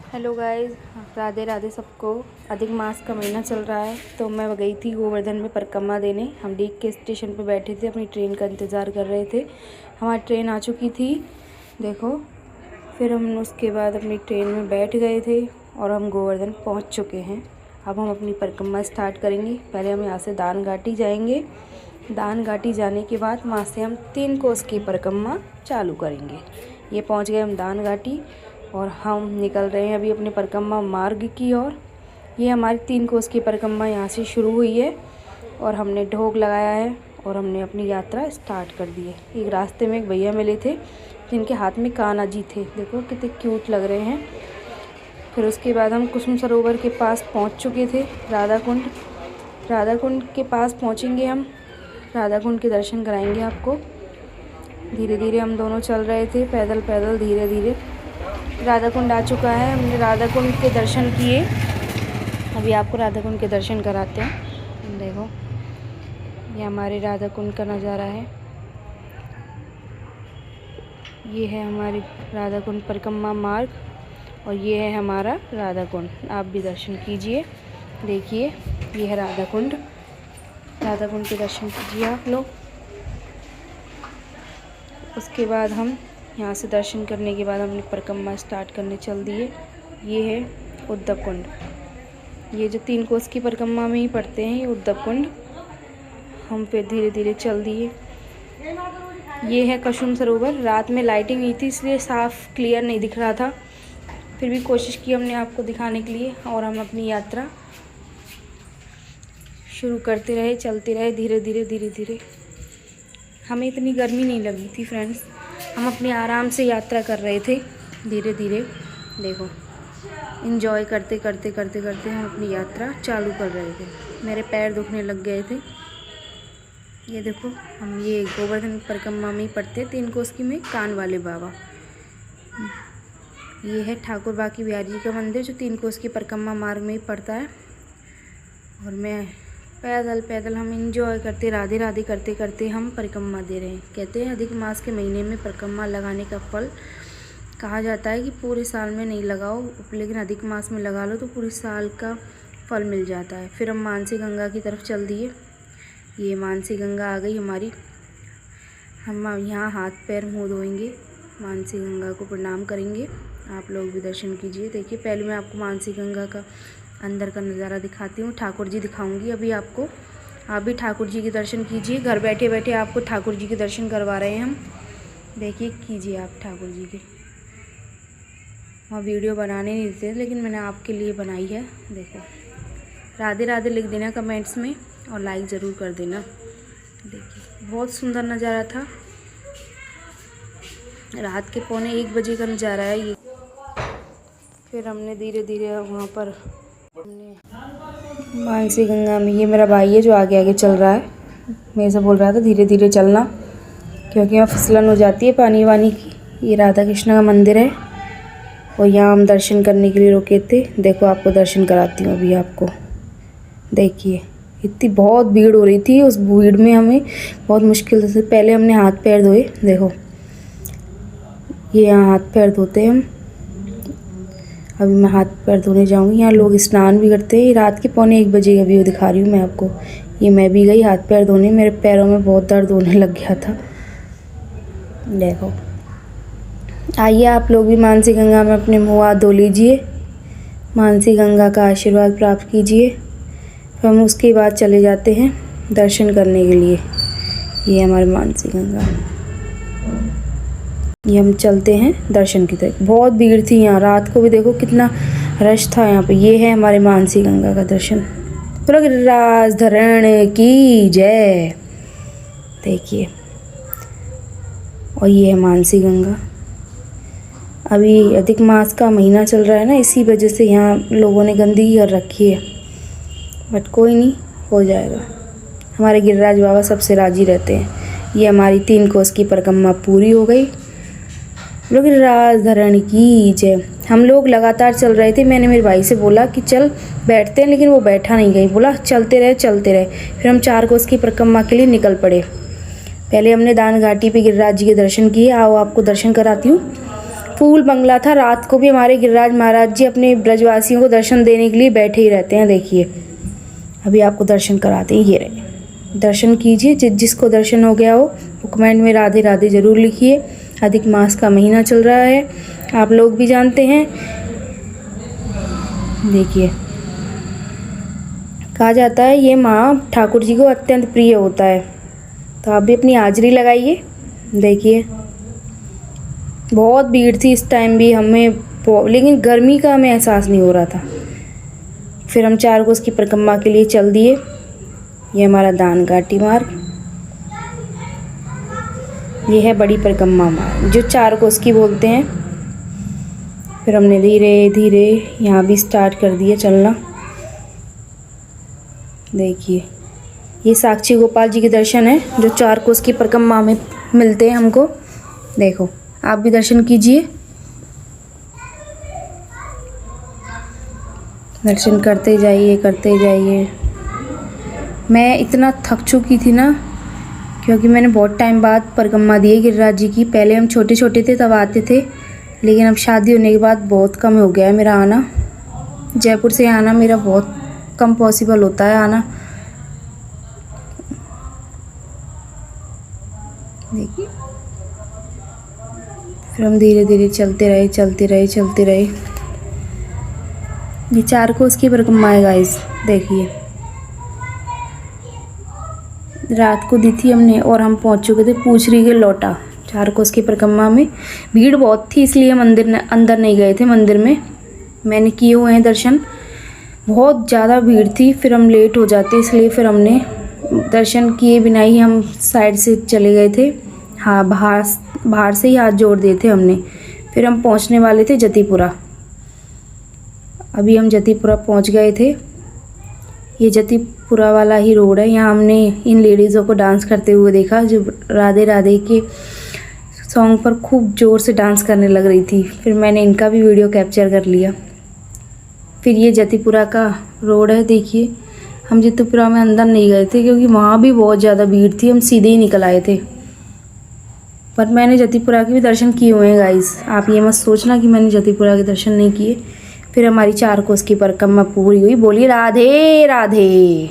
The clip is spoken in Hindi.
हेलो गाइस, राधे राधे सबको। अधिक मास का महीना चल रहा है तो मैं गई थी गोवर्धन में परिक्रमा देने। हम डीग के स्टेशन पे बैठे थे, अपनी ट्रेन का इंतज़ार कर रहे थे। हमारी ट्रेन आ चुकी थी, देखो। फिर हम उसके बाद अपनी ट्रेन में बैठ गए थे और हम गोवर्धन पहुंच चुके हैं। अब हम अपनी परिक्रमा स्टार्ट करेंगे। पहले हम यहाँ से दान घाटी जाएंगे। दान घाटी जाने के बाद वहाँ से हम 3 कोस की परिक्रमा चालू करेंगे। ये पहुँच गए हम दान घाटी और हम निकल रहे हैं अभी अपने परिक्रमा मार्ग की ओर। ये हमारी 3 कोस की परिक्रमा यहाँ से शुरू हुई है और हमने ढोक लगाया है और हमने अपनी यात्रा स्टार्ट कर दी है। एक रास्ते में एक भैया मिले थे जिनके हाथ में कान्हा जी थे, देखो कितने क्यूट लग रहे हैं। फिर उसके बाद हम कुसुम सरोवर के पास पहुँच चुके थे। राधा कुंड के पास पहुँचेंगे हम। राधा कुंड के दर्शन कराएंगे आपको। धीरे धीरे हम दोनों चल रहे थे, पैदल पैदल धीरे धीरे। राधा कुंड आ चुका है, हमने राधा कुंड के दर्शन किए। अभी आपको राधा कुंड के दर्शन कराते हैं। देखो ये हमारे राधा कुंड का नज़ारा है। ये है हमारी राधा कुंड परिक्रमा मार्ग और ये है हमारा राधा कुंड। आप भी दर्शन कीजिए। देखिए ये है राधा कुंड। राधा कुंड के दर्शन कीजिए आप लोग। उसके बाद हम यहाँ से दर्शन करने के बाद हमने परिक्रमा स्टार्ट करने चल दिए। ये है उद्धव कुंड। ये जो 3 कोस की परिक्रमा में ही पड़ते हैं, ये उद्धव कुंड। हम फिर धीरे धीरे चल दिए। ये है कुसुम सरोवर। रात में लाइटिंग हुई थी इसलिए साफ़ क्लियर नहीं दिख रहा था, फिर भी कोशिश की हमने आपको दिखाने के लिए। और हम अपनी यात्रा शुरू करते रहे, चलते रहे धीरे धीरे धीरे धीरे। हमें इतनी गर्मी नहीं लगी थी फ्रेंड्स, हम अपने आराम से यात्रा कर रहे थे धीरे धीरे। देखो एंजॉय करते करते करते करते हम अपनी यात्रा चालू कर रहे थे। मेरे पैर दुखने लग गए थे। ये देखो हम ये गोवर्धन परिक्रमा में ही पड़ते 3 कोस की में कान वाले बाबा। ये है ठाकुर बाकी बिहारी जी का मंदिर जो 3 कोस की परिक्रमा मार्ग में ही पड़ता है। और मैं पैदल पैदल हम इंजॉय करते राधे राधे करते करते हम परिक्रमा दे रहे हैं। कहते हैं अधिक मास के महीने में परिक्रमा लगाने का फल कहा जाता है कि पूरे साल में नहीं लगाओ, लेकिन अधिक मास में लगा लो तो पूरे साल का फल मिल जाता है। फिर हम मानसी गंगा की तरफ चल दिए। ये मानसी गंगा आ गई हमारी। हम यहाँ हाथ पैर मुँह धोएंगे, मानसी गंगा को प्रणाम करेंगे। आप लोग भी दर्शन कीजिए। देखिए पहले मैं आपको मानसी गंगा का अंदर का नज़ारा दिखाती हूँ, ठाकुर जी दिखाऊंगी अभी आपको। आप भी ठाकुर जी के दर्शन कीजिए। घर बैठे बैठे आपको ठाकुर जी के दर्शन करवा रहे हैं हम। देखिए कीजिए आप ठाकुर जी के। वहाँ वीडियो बनाने नहीं देते लेकिन मैंने आपके लिए बनाई है। देखो राधे राधे लिख देना कमेंट्स में और लाइक ज़रूर कर देना। देखिए बहुत सुंदर नज़ारा था। रात के 1:45 बजे का नज़ारा है ये। फिर हमने धीरे धीरे वहाँ पर मानसी गंगा में, ये मेरा भाई है जो आगे आगे चल रहा है। मेरे से बोल रहा था धीरे धीरे चलना क्योंकि वहाँ फिसलन हो जाती है पानी वानी की। ये राधा कृष्ण का मंदिर है और यहाँ हम दर्शन करने के लिए रुके थे। देखो आपको दर्शन कराती हूँ अभी आपको। देखिए इतनी बहुत भीड़ हो रही थी, उस भीड़ में हमें बहुत मुश्किल से पहले हमने हाथ पैर धोए। देखो ये यहाँ हाथ पैर धोते हैं हम। अभी मैं हाथ पैर धोने जाऊँगी। यहाँ लोग स्नान भी करते हैं। रात के 1:45 बजे का व्यू दिखा रही हूँ मैं आपको। ये मैं भी गई हाथ पैर धोने, मेरे पैरों में बहुत दर्द होने लग गया था। देखो आइए आप लोग भी मानसी गंगा में अपने मुँह हाथ धो लीजिए, मानसी गंगा का आशीर्वाद प्राप्त कीजिए। फिर हम उसके बाद चले जाते हैं दर्शन करने के लिए। ये हमारी मानसी गंगा। ये हम चलते हैं दर्शन की तरफ। बहुत भीड़ थी यहाँ, रात को भी देखो कितना रश था यहाँ पे। ये है हमारे मानसी गंगा का दर्शन। बोलो गिरिराज धरण की जय। देखिए और ये है मानसी गंगा। अभी अधिक मास का महीना चल रहा है ना, इसी वजह से यहाँ लोगों ने गंदगी कर रखी है, बट कोई नहीं, हो जाएगा। हमारे गिरिराज बाबा सबसे राजी रहते हैं। ये हमारी 3 कोस की परिक्रमा पूरी हो गई। लोग राज धरण की जय। हम लोग लगातार चल रहे थे। मैंने मेरे भाई से बोला कि चल बैठते हैं, लेकिन वो बैठा नहीं गई, बोला चलते रहे चलते रहे। फिर हम 4 कोस की परिक्रमा के लिए निकल पड़े। पहले हमने दान घाटी पे गिरिराज जी के दर्शन किए। आओ आपको दर्शन कराती हूँ। फूल बंगला था। रात को भी हमारे गिरिराज महाराज जी अपने ब्रजवासियों को दर्शन देने के लिए बैठे ही रहते हैं। देखिए अभी आपको दर्शन कराते हैं, ये रहे, दर्शन कीजिए। जिसको दर्शन हो गया हो वो कमेंट में राधे राधे ज़रूर लिखिए। अधिक मास का महीना चल रहा है, आप लोग भी जानते हैं। देखिए कहा जाता है ये माह ठाकुर जी को अत्यंत प्रिय होता है, तो आप भी अपनी हाजिरी लगाइए। देखिए बहुत भीड़ थी इस टाइम भी हमें, लेकिन गर्मी का हमें एहसास नहीं हो रहा था। फिर हम 4 कोस की परिक्रमा के लिए चल दिए। ये हमारा दान घाटी मार्ग, ये है बड़ी परिक्रमा मार्ग जो 4 कोस की बोलते हैं। फिर हमने धीरे धीरे यहाँ भी स्टार्ट कर दिया चलना। देखिए ये साक्षी गोपाल जी के दर्शन है जो 4 कोस की परिक्रमा में मिलते हैं हमको। देखो आप भी दर्शन कीजिए, दर्शन करते जाइए करते जाइए। मैं इतना थक चुकी थी ना, क्योंकि मैंने बहुत टाइम बाद परिक्रमा दी है गिरिराज जी की। पहले हम छोटे छोटे थे तब आते थे, लेकिन अब शादी होने के बाद बहुत कम हो गया है मेरा आना। जयपुर से आना मेरा बहुत कम पॉसिबल होता है आना। देखिए फिर हम धीरे धीरे चलते रहे। ये 4 कोस की परिक्रमा है गाइस। देखिए रात को दी थी हमने और हम पहुंच चुके थे पूछरी के लौटा। 4 कोस की परिक्रमा में भीड़ बहुत थी, इसलिए मंदिर अंदर नहीं गए थे। मंदिर में मैंने किए हुए हैं दर्शन, बहुत ज़्यादा भीड़ थी, फिर हम लेट हो जाते, इसलिए फिर हमने दर्शन किए बिना ही हम साइड से चले गए थे। हाँ बाहर से ही हाथ जोड़ दिए थे हमने। फिर हम पहुंचने वाले थे जतीपुरा। अभी हम जतीपुरा पहुंच गए थे। ये जतीपुरा वाला ही रोड है। यहाँ हमने इन लेडीज़ों को डांस करते हुए देखा जो राधे राधे के सॉन्ग पर खूब ज़ोर से डांस करने लग रही थी। फिर मैंने इनका भी वीडियो कैप्चर कर लिया। फिर ये जतीपुरा का रोड है। देखिए हम जतीपुरा में अंदर नहीं गए थे क्योंकि वहाँ भी बहुत ज़्यादा भीड़ थी, हम सीधे ही निकल आए थे। पर मैंने जतीपुरा के भी दर्शन किए हुए हैं गाइस, आप ये मत सोचना कि मैंने जतीपुरा के दर्शन नहीं किए। फिर हमारी 4 कोस की परिक्रमा पूरी हुई। बोलिए राधे राधे।